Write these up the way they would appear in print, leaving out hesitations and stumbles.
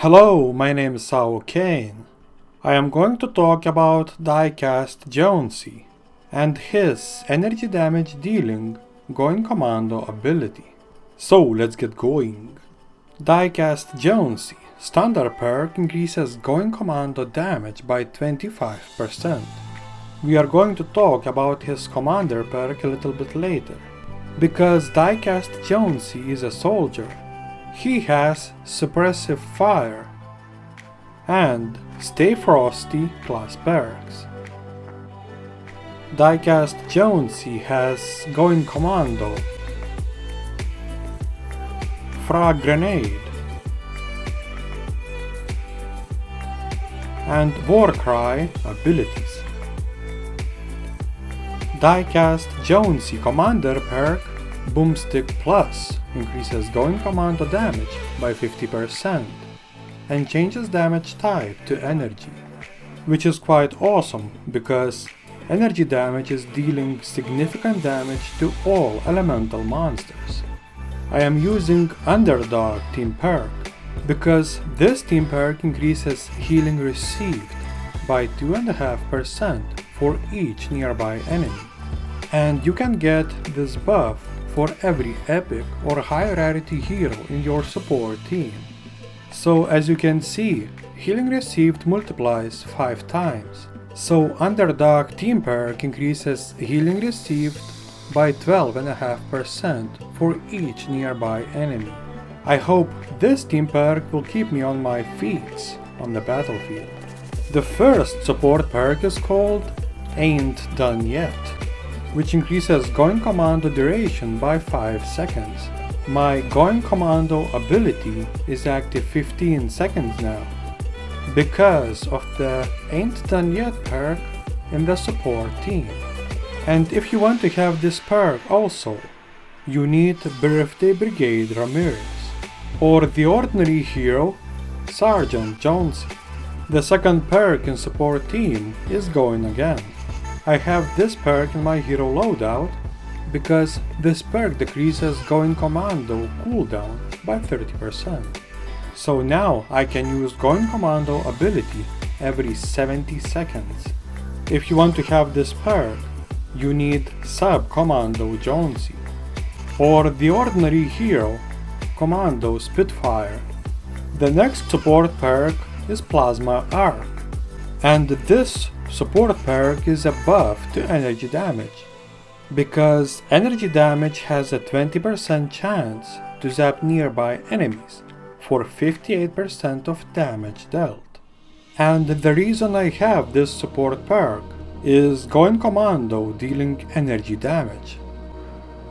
Hello, my name is Saocain. I am going to talk about Diecast Jonesy and his energy damage dealing going commando ability. So let's get going. Diecast Jonesy standard perk increases going commando damage by 25%. We are going to talk about his commander perk a little bit later. Because Diecast Jonesy is a soldier, he has Suppressive Fire and Stay Frosty class perks. Diecast Jonesy has Going Commando, Frag Grenade, and Warcry abilities. Diecast Jonesy Commander perk Boomstick Plus increases going commando damage by 50% and changes damage type to energy, which is quite awesome because energy damage is dealing significant damage to all elemental monsters. I am using Underdog team perk because this team perk increases healing received by 2.5% for each nearby enemy, and you can get this buff for every epic or high rarity hero in your support team. So as you can see, healing received multiplies 5 times. So Underdog team perk increases healing received by 12.5% for each nearby enemy. I hope this team perk will keep me on my feet on the battlefield. The first support perk is called Ain't Done Yet, which increases Going Commando duration by 5 seconds. My Going Commando ability is active 15 seconds now, because of the Ain't Done Yet perk in the support team. And if you want to have this perk also, you need Birthday Brigade Ramirez, or the ordinary hero, Sergeant Jonesy. The second perk in support team is Going Again. I have this perk in my hero loadout because this perk decreases Going Commando cooldown by 30%. So now I can use Going Commando ability every 70 seconds. If you want to have this perk, you need Sub Commando Jonesy, or the ordinary hero, Commando Spitfire. The next support perk is Plasma Arc, and this support perk is a buff to energy damage, because energy damage has a 20% chance to zap nearby enemies for 58% of damage dealt. And the reason I have this support perk is Going Commando dealing energy damage.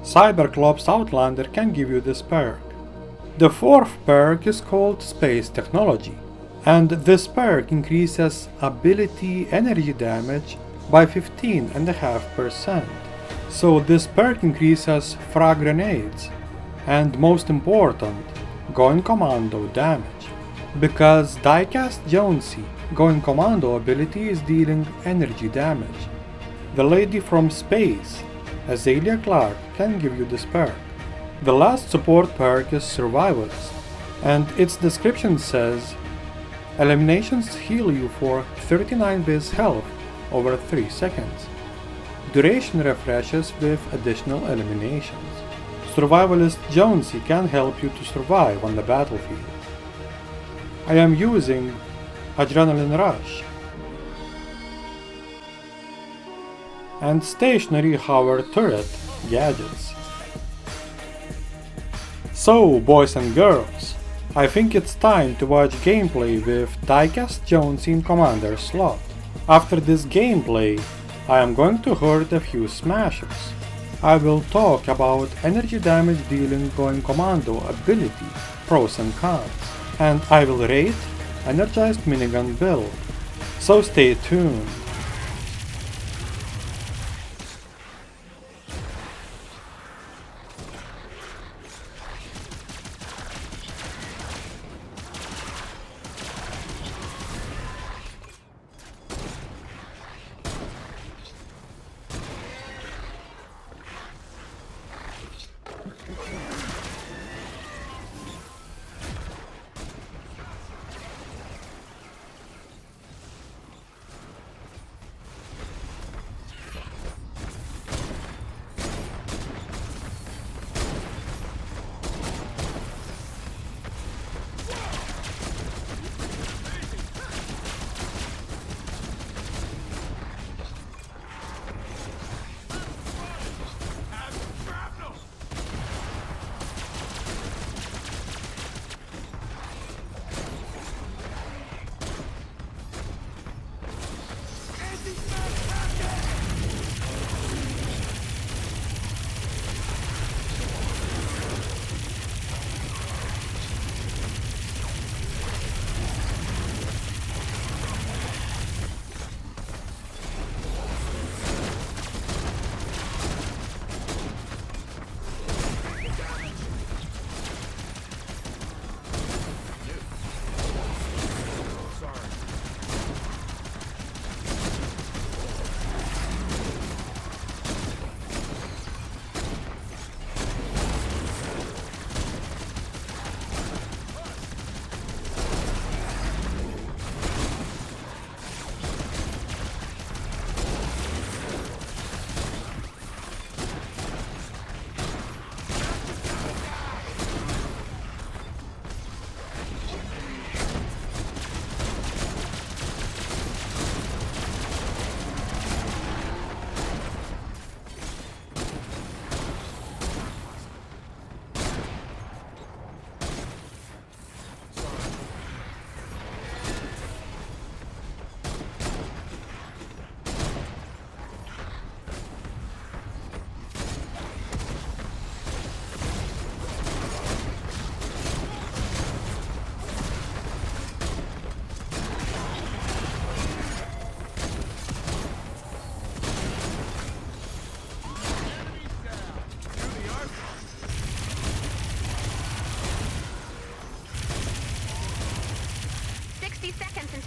Cyberclops Outlander can give you this perk. The fourth perk is called Space Technology, and this perk increases ability energy damage by 15.5%. So this perk increases frag grenades, and most important, Going Commando damage. Because Diecast Jonesy Going Commando ability is dealing energy damage. The lady from space, Azalea Clark, can give you this perk. The last support perk is Survivalist, and its description says eliminations heal you for 39 base health over 3 seconds. Duration refreshes with additional eliminations. Survivalist Jonesy can help you to survive on the battlefield. I am using Adrenaline Rush and Stationary Hover Turret gadgets. So, boys and girls, I think it's time to watch gameplay with Diecast Jonesy in Commander slot. After this gameplay, I am going to hurt a few smashes. I will talk about energy damage dealing Going Commando ability, pros and cons, and I will rate Energized Minigun build. So stay tuned.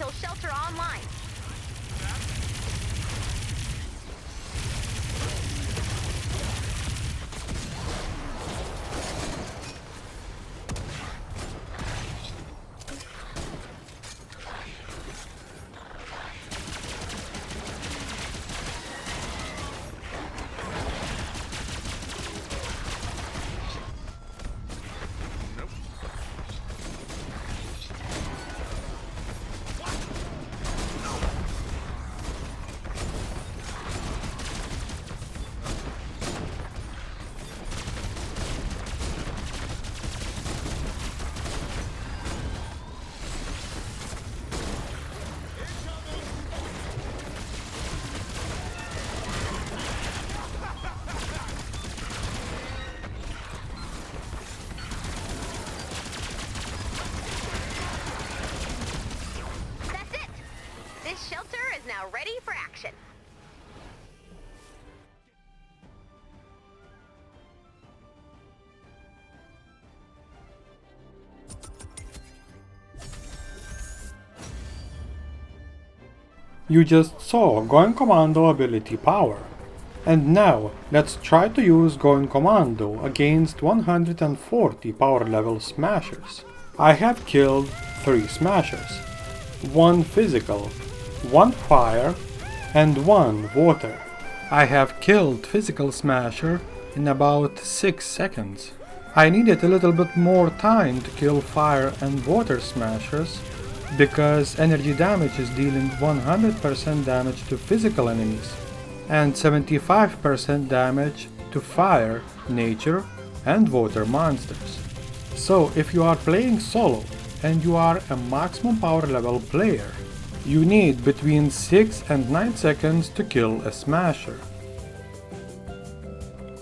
until shelter online. This shelter is now ready for action. You just saw Going Commando ability power. And now, let's try to use Going Commando against 140 power level smashers. I have killed 3 smashers. 1 physical, 1 fire, and 1 water. I have killed physical smasher in about 6 seconds. I needed a little bit more time to kill fire and water smashers because energy damage is dealing 100% damage to physical enemies and 75% damage to fire, nature, and water monsters. So if you are playing solo and you are a maximum power level player, you need between 6 and 9 seconds to kill a smasher.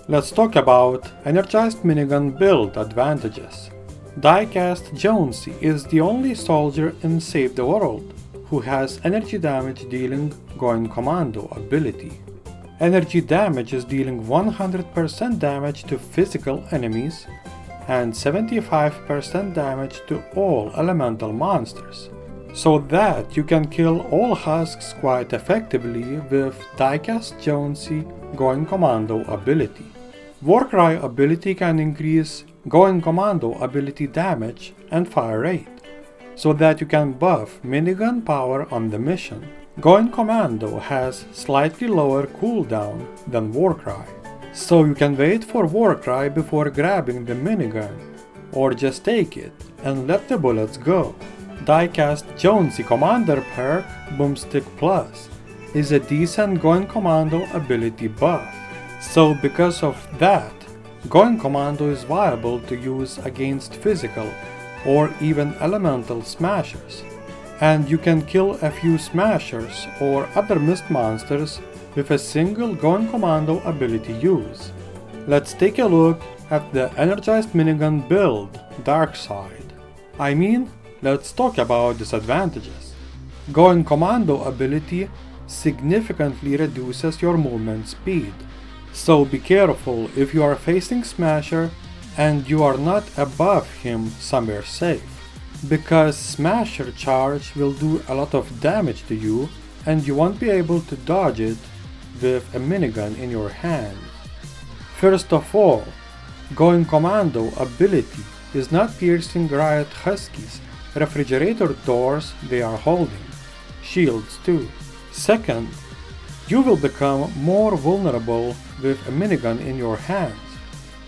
Let's talk about Energized Minigun build advantages. Diecast Jonesy is the only soldier in Save the World who has energy damage dealing Going Commando ability. Energy damage is dealing 100% damage to physical enemies and 75% damage to all elemental monsters, so that you can kill all husks quite effectively with Diecast Jonesy Going Commando ability. Warcry ability can increase Going Commando ability damage and fire rate, so that you can buff minigun power on the mission. Going Commando has slightly lower cooldown than Warcry, so you can wait for Warcry before grabbing the minigun, or just take it and let the bullets go. Diecast Jonesy Commander perk Boomstick Plus is a decent Going Commando ability buff, so because of that, Going Commando is viable to use against physical or even elemental smashers, and you can kill a few smashers or other mist monsters with a single Going Commando ability use. Let's take a look at the Energized Minigun build Dark Side. Let's talk about disadvantages. Going Commando ability significantly reduces your movement speed, so be careful if you are facing Smasher and you are not above him somewhere safe, because Smasher charge will do a lot of damage to you and you won't be able to dodge it with a minigun in your hand. First of all, Going Commando ability is not piercing Riot Huskies' refrigerator doors they are holding, shields too. Second, you will become more vulnerable with a minigun in your hands,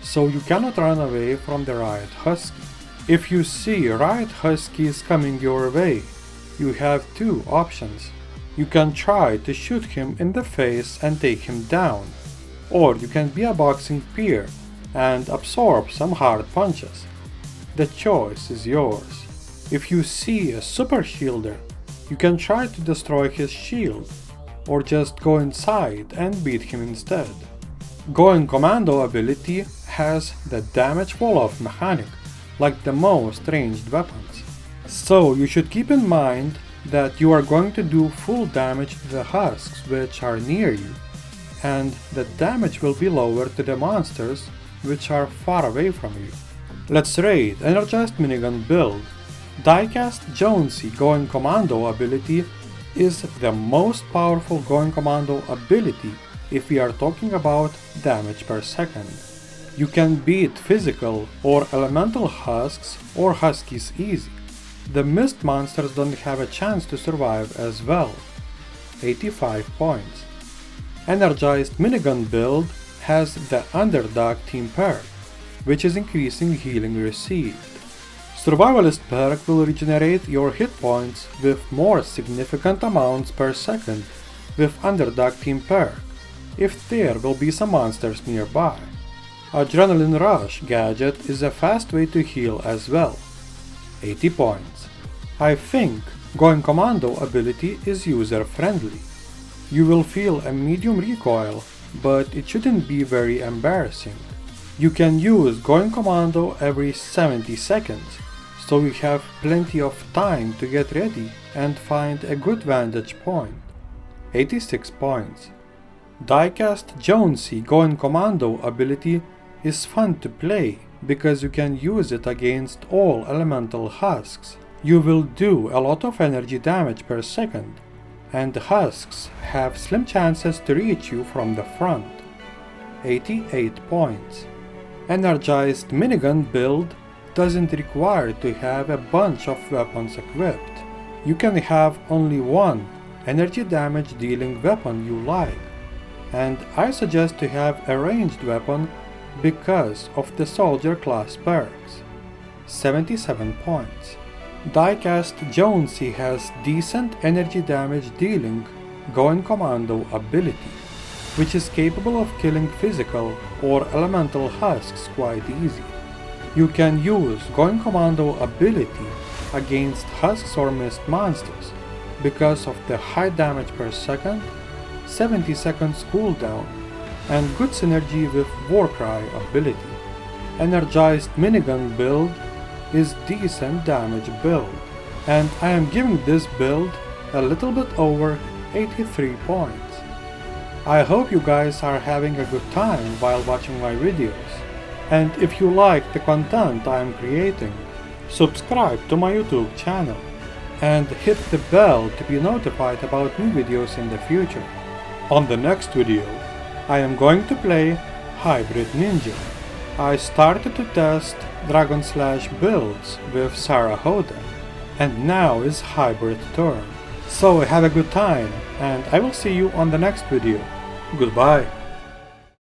so you cannot run away from the Riot Husky. If you see Riot Huskies coming your way, you have 2 options. You can try to shoot him in the face and take him down, or you can be a boxing peer and absorb some hard punches. The choice is yours. If you see a super shielder, you can try to destroy his shield, or just go inside and beat him instead. Going Commando ability has the damage fall-off mechanic, like the most ranged weapons. So you should keep in mind that you are going to do full damage to the husks which are near you, and the damage will be lower to the monsters which are far away from you. Let's raid Energized Minigun build Diecast Jonesy Going Commando ability is the most powerful Going Commando ability if we are talking about damage per second. You can beat physical or elemental husks or huskies easy. The mist monsters don't have a chance to survive as well. 85 points. Energized Minigun build has the Underdog team perk, which is increasing healing received. Survivalist perk will regenerate your hit points with more significant amounts per second with Underdog team perk, if there will be some monsters nearby. Adrenaline Rush gadget is a fast way to heal as well. 80 points. I think Going Commando ability is user friendly. You will feel a medium recoil, but it shouldn't be very embarrassing. You can use Going Commando every 70 seconds, so you have plenty of time to get ready and find a good vantage point. 86 points. Diecast Jonesy Going Commando ability is fun to play because you can use it against all elemental husks. You will do a lot of energy damage per second, and the husks have slim chances to reach you from the front. 88 points. Energized Minigun build doesn't require to have a bunch of weapons equipped. You can have only one energy damage dealing weapon you like, and I suggest to have a ranged weapon because of the soldier class perks. 77 points. Diecast Jonesy has decent energy damage dealing Going Commando ability, which is capable of killing physical or elemental husks quite easy. You can use Going Commando ability against husks or mist monsters because of the high damage per second, 70 seconds cooldown, and good synergy with Warcry ability. Energized Minigun build is decent damage build, and I am giving this build a little bit over 83 points. I hope you guys are having a good time while watching my videos, and if you like the content I am creating, subscribe to my YouTube channel and hit the bell to be notified about new videos in the future. On the next video, I am going to play Hybrid Ninja. I started to test Dragon Slash builds with Sarah Hoden, and now is Hybrid turn. So have a good time, and I will see you on the next video. Goodbye.